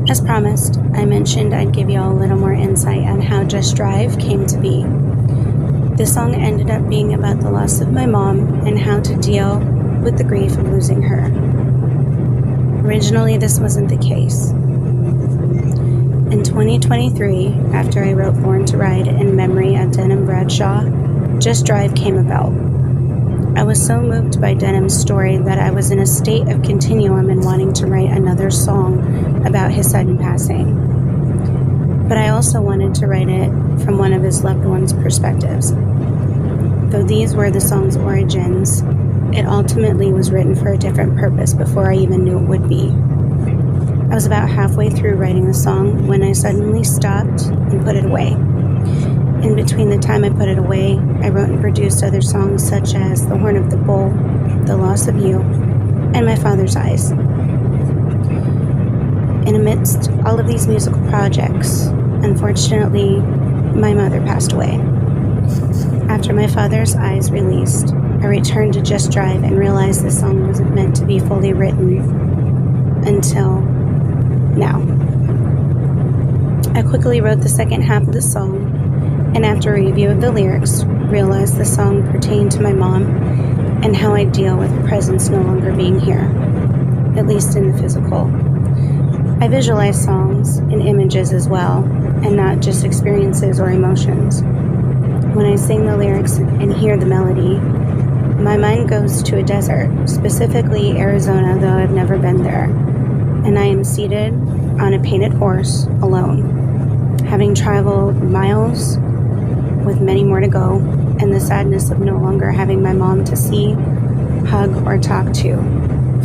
As promised, I mentioned I'd give you all a little more insight on how Just Drive came to be. This song ended up being about the loss of my mom and how to deal with the grief of losing her. Originally, this wasn't the case. In 2023, after I wrote Born to Ride in memory of Denham Bradshaw, Just Drive came about. I was so moved by Denham's story that I was in a state of continuum and wanting to write another song about his sudden passing. But I also wanted to write it from one of his loved ones' perspectives. Though these were the song's origins, it ultimately was written for a different purpose before I even knew it would be. I was about halfway through writing the song when I suddenly stopped and put it away. In between the time I put it away, I wrote and produced other songs such as The Horn of the Bull, The Loss of You, and My Father's Eyes. And amidst all of these musical projects, unfortunately, my mother passed away. After My Father's Eyes released, I returned to Just Drive and realized this song wasn't meant to be fully written until now. I quickly wrote the second half of the song, and after a review of the lyrics, realized the song pertained to my mom and how I deal with her presence no longer being here, at least in the physical. I visualize songs and images as well, and not just experiences or emotions. When I sing the lyrics and hear the melody, my mind goes to a desert, specifically Arizona, though I've never been there, and I am seated on a painted horse alone, having traveled miles with many more to go, and the sadness of no longer having my mom to see, hug, or talk to,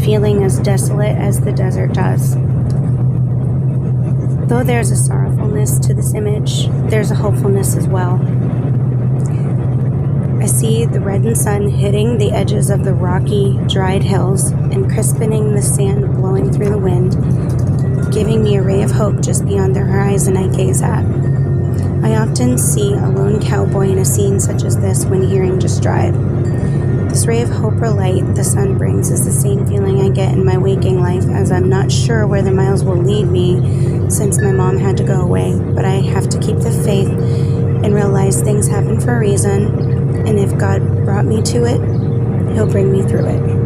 feeling as desolate as the desert does. Though there's a sorrowfulness to this image, there's a hopefulness as well. I see the reddened sun hitting the edges of the rocky, dried hills and crispening the sand blowing through the wind, giving me a ray of hope just beyond the horizon I gaze at. I often see a lone cowboy in a scene such as this when hearing Just Drive. This ray of hope or light the sun brings is the same feeling I get in my waking life, as I'm not sure where the miles will lead me since my mom had to go away, but I have to keep the faith and realize things happen for a reason, and if God brought me to it, He'll bring me through it.